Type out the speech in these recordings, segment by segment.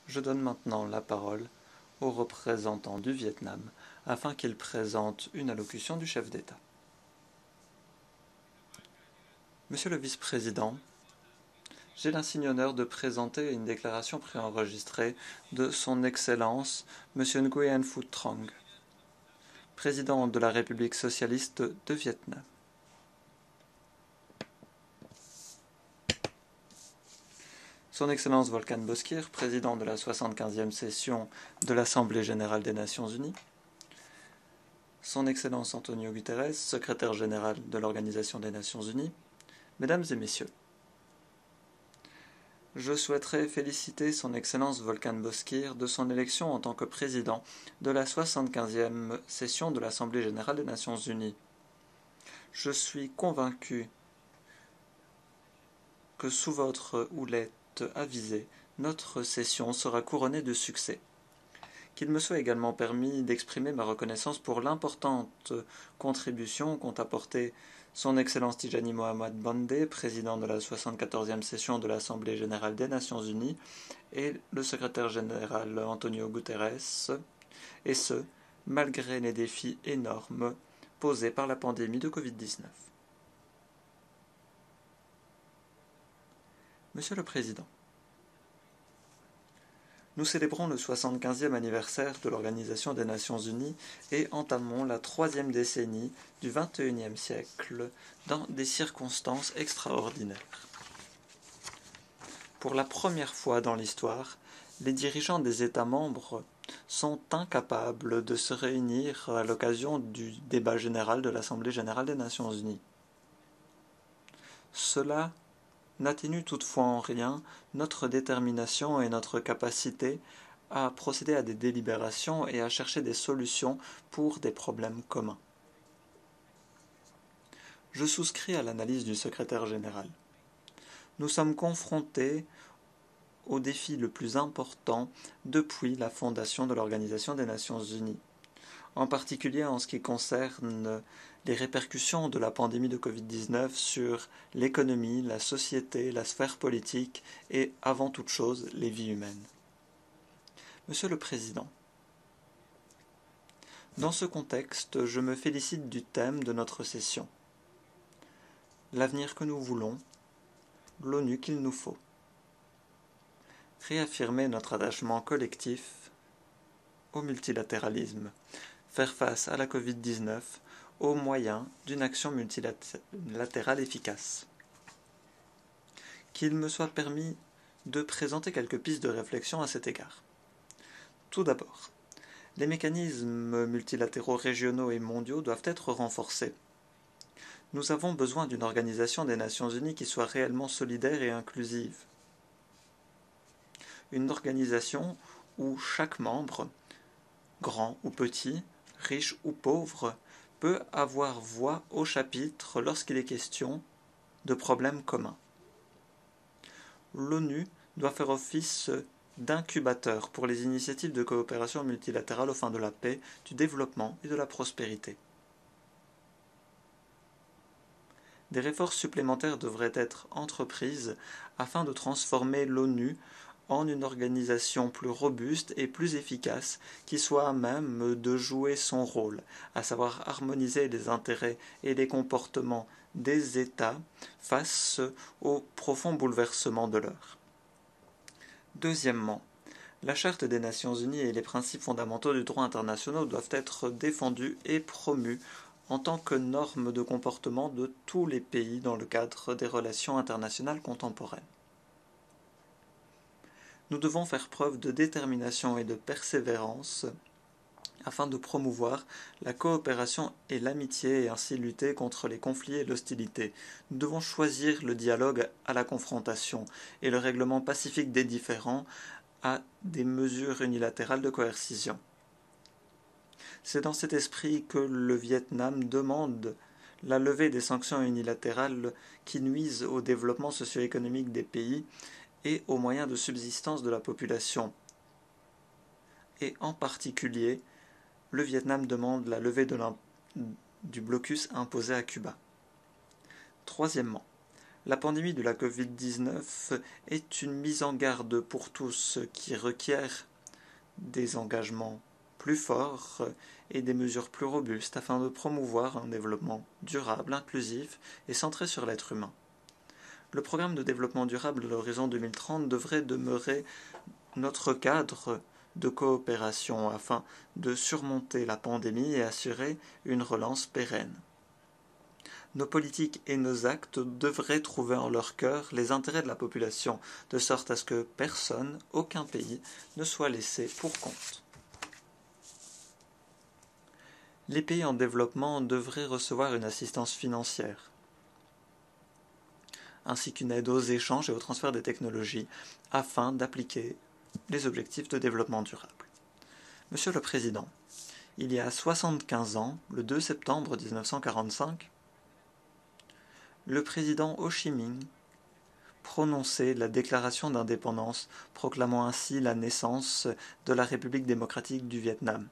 Je donne maintenant la parole au représentant du Vietnam afin qu'il présente une allocution du chef d'État. Monsieur le vice-président, j'ai l'insigne honneur de présenter une déclaration préenregistrée de Son Excellence Monsieur Nguyen Phu Trong, président de la République socialiste de Vietnam. Son Excellence Volkan Bozkır, président de la 75e session de l'Assemblée générale des Nations unies. Son Excellence Antonio Guterres, secrétaire général de l'Organisation des Nations unies. Mesdames et messieurs, je souhaiterais féliciter Son Excellence Volkan Bozkır de son élection en tant que président de la 75e session de l'Assemblée générale des Nations unies. Je suis convaincu que sous votre houlette avisée, notre session sera couronnée de succès. Qu'il me soit également permis d'exprimer ma reconnaissance pour l'importante contribution qu'ont apporté Son Excellence Tijani Mohamed Bande, président de la 74e session de l'Assemblée générale des Nations unies, et le secrétaire général Antonio Guterres, et ce, malgré les défis énormes posés par la pandémie de Covid-19. Monsieur le Président, nous célébrons le 75e anniversaire de l'Organisation des Nations unies et entamons la 3e décennie du XXIe siècle dans des circonstances extraordinaires. Pour la première fois dans l'histoire, les dirigeants des États membres sont incapables de se réunir à l'occasion du débat général de l'Assemblée générale des Nations unies. Cela n'atténue toutefois en rien notre détermination et notre capacité à procéder à des délibérations et à chercher des solutions pour des problèmes communs. Je souscris à l'analyse du secrétaire général. Nous sommes confrontés au défi le plus important depuis la fondation de l'Organisation des Nations unies, en particulier en ce qui concerne les répercussions de la pandémie de Covid-19 sur l'économie, la société, la sphère politique et, avant toute chose, les vies humaines. Monsieur le Président, dans ce contexte, je me félicite du thème de notre session. L'avenir que nous voulons, l'ONU qu'il nous faut. Réaffirmer notre attachement collectif au multilatéralisme, faire face à la Covid-19 au moyen d'une action multilatérale efficace. Qu'il me soit permis de présenter quelques pistes de réflexion à cet égard. Tout d'abord, les mécanismes multilatéraux régionaux et mondiaux doivent être renforcés. Nous avons besoin d'une organisation des Nations unies qui soit réellement solidaire et inclusive. Une organisation où chaque membre, grand ou petit, riche ou pauvre, peut avoir voix au chapitre lorsqu'il est question de problèmes communs. L'ONU doit faire office d'incubateur pour les initiatives de coopération multilatérale aux fins de la paix, du développement et de la prospérité. Des réformes supplémentaires devraient être entreprises afin de transformer l'ONU en une organisation plus robuste et plus efficace qui soit à même de jouer son rôle, à savoir harmoniser les intérêts et les comportements des États face aux profonds bouleversements de l'heure. Deuxièmement, la Charte des Nations unies et les principes fondamentaux du droit international doivent être défendus et promus en tant que normes de comportement de tous les pays dans le cadre des relations internationales contemporaines. Nous devons faire preuve de détermination et de persévérance afin de promouvoir la coopération et l'amitié et ainsi lutter contre les conflits et l'hostilité. Nous devons choisir le dialogue à la confrontation et le règlement pacifique des différends à des mesures unilatérales de coercition. C'est dans cet esprit que le Vietnam demande la levée des sanctions unilatérales qui nuisent au développement socio-économique des pays et aux moyens de subsistance de la population. Et en particulier, le Vietnam demande la levée du blocus imposé à Cuba. Troisièmement, La pandémie de la Covid-19 est une mise en garde pour tous qui requiert des engagements plus forts et des mesures plus robustes afin de promouvoir un développement durable, inclusif et centré sur l'être humain. Le programme de développement durable de l'horizon 2030 devrait demeurer notre cadre de coopération afin de surmonter la pandémie et assurer une relance pérenne. Nos politiques et nos actes devraient trouver en leur cœur les intérêts de la population, de sorte à ce que personne, aucun pays, ne soit laissé pour compte. Les pays en développement devraient recevoir une assistance financière, ainsi qu'une aide aux échanges et au transfert des technologies, afin d'appliquer les objectifs de développement durable. Monsieur le Président, il y a 75 ans, le 2 septembre 1945, le président Ho Chi Minh prononçait la déclaration d'indépendance, proclamant ainsi la naissance de la République démocratique du Vietnam,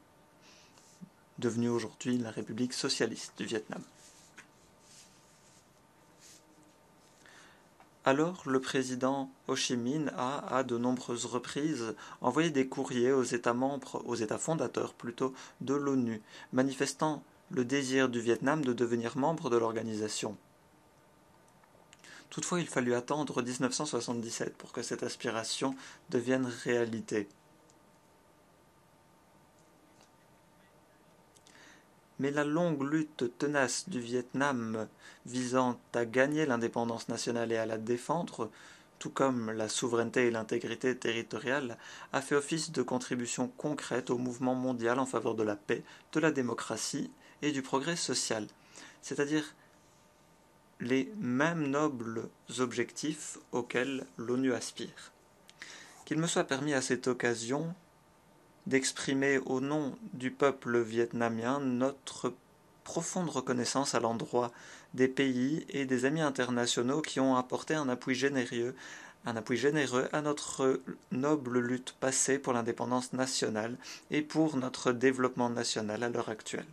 devenue aujourd'hui la République socialiste du Vietnam. Alors, le président Ho Chi Minh a, à de nombreuses reprises, envoyé des courriers aux États membres, aux États fondateurs plutôt, de l'ONU, manifestant le désir du Vietnam de devenir membre de l'organisation. Toutefois, il fallut attendre 1977 pour que cette aspiration devienne réalité. Mais la longue lutte tenace du Vietnam visant à gagner l'indépendance nationale et à la défendre, tout comme la souveraineté et l'intégrité territoriale, a fait office de contribution concrète au mouvement mondial en faveur de la paix, de la démocratie et du progrès social, c'est-à-dire les mêmes nobles objectifs auxquels l'ONU aspire. Qu'il me soit permis à cette occasion d'exprimer au nom du peuple vietnamien notre profonde reconnaissance à l'endroit des pays et des amis internationaux qui ont apporté un appui généreux à notre noble lutte passée pour l'indépendance nationale et pour notre développement national à l'heure actuelle.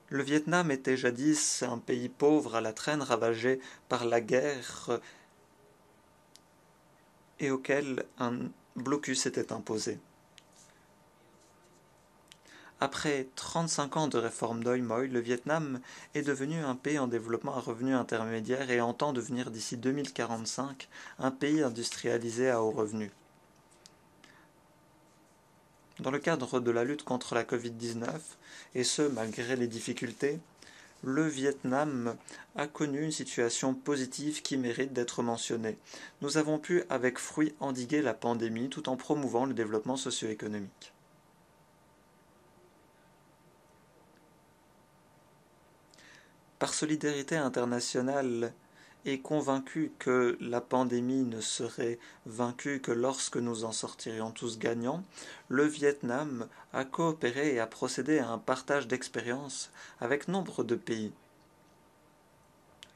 Le Vietnam était jadis un pays pauvre à la traîne ravagé par la guerre et auquel un blocus était imposé. Après 35 ans de réforme d'Oi Moi, le Vietnam est devenu un pays en développement à revenu intermédiaire et entend devenir d'ici 2045 un pays industrialisé à haut revenu. Dans le cadre de la lutte contre la Covid-19, et ce malgré les difficultés, le Vietnam a connu une situation positive qui mérite d'être mentionnée. Nous avons pu avec fruit endiguer la pandémie tout en promouvant le développement socio-économique. Par solidarité internationale et convaincu que la pandémie ne serait vaincue que lorsque nous en sortirions tous gagnants, le Vietnam a coopéré et a procédé à un partage d'expériences avec nombre de pays.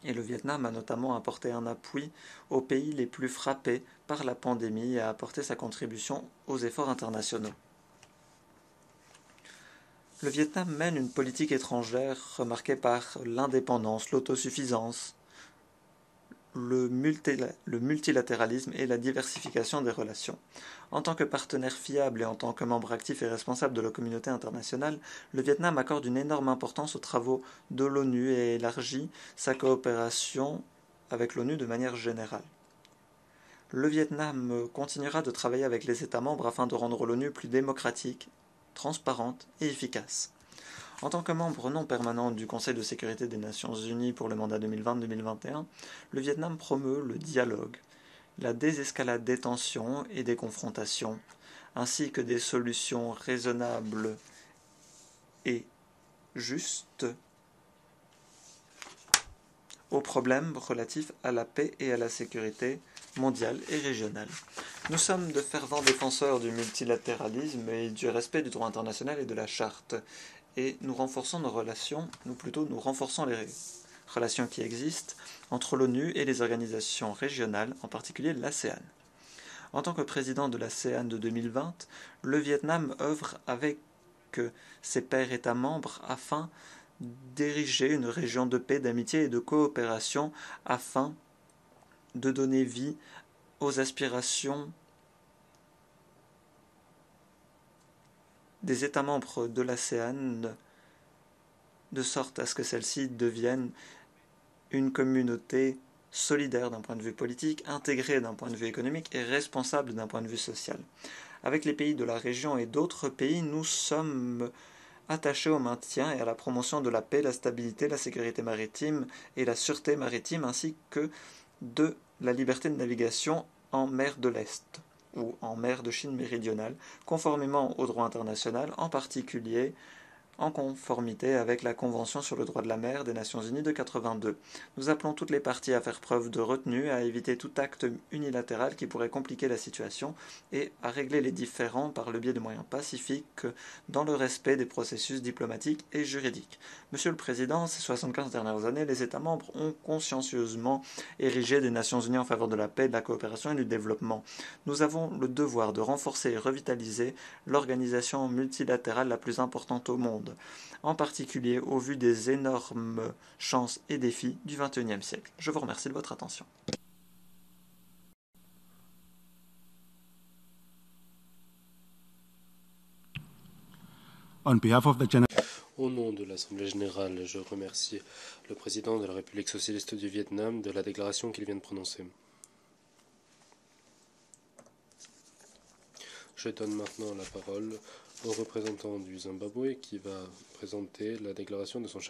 Et le Vietnam a notamment apporté un appui aux pays les plus frappés par la pandémie et a apporté sa contribution aux efforts internationaux. Le Vietnam mène une politique étrangère remarquée par l'indépendance, l'autosuffisance, le multilatéralisme et la diversification des relations. En tant que partenaire fiable et en tant que membre actif et responsable de la communauté internationale, le Vietnam accorde une énorme importance aux travaux de l'ONU et élargit sa coopération avec l'ONU de manière générale. Le Vietnam continuera de travailler avec les États membres afin de rendre l'ONU plus démocratique, transparente et efficace. En tant que membre non permanent du Conseil de sécurité des Nations Unies pour le mandat 2020-2021, le Vietnam promeut le dialogue, la désescalade des tensions et des confrontations, ainsi que des solutions raisonnables et justes aux problèmes relatifs à la paix et à la sécurité mondiale et régionale. Nous sommes de fervents défenseurs du multilatéralisme et du respect du droit international et de la charte, et nous renforçons nos relations, nous renforçons les relations qui existent entre l'ONU et les organisations régionales, en particulier l'ASEAN. En tant que président de l'ASEAN de 2020, le Vietnam œuvre avec ses pairs États membres afin d'ériger une région de paix, d'amitié et de coopération afin de donner vie aux aspirations des États membres de l'ASEAN, de sorte à ce que celle-ci devienne une communauté solidaire d'un point de vue politique, intégrée d'un point de vue économique et responsable d'un point de vue social. Avec les pays de la région et d'autres pays, nous sommes attachés au maintien et à la promotion de la paix, la stabilité, la sécurité maritime et la sûreté maritime, ainsi que de la liberté de navigation en mer de l'Est ou en mer de Chine méridionale, conformément au droit international, en particulier en conformité avec la Convention sur le droit de la mer des Nations Unies de 82. Nous appelons toutes les parties à faire preuve de retenue, à éviter tout acte unilatéral qui pourrait compliquer la situation et à régler les différends par le biais de moyens pacifiques dans le respect des processus diplomatiques et juridiques. Monsieur le Président, ces 75 dernières années, les États membres ont consciencieusement érigé des Nations Unies en faveur de la paix, de la coopération et du développement. Nous avons le devoir de renforcer et revitaliser l'organisation multilatérale la plus importante au monde, en particulier au vu des énormes chances et défis du XXIe siècle. Je vous remercie de votre attention. Au nom de l'Assemblée générale, je remercie le président de la République socialiste du Vietnam de la déclaration qu'il vient de prononcer. Je donne maintenant la parole au représentant du Zimbabwe qui va présenter la déclaration de son chef.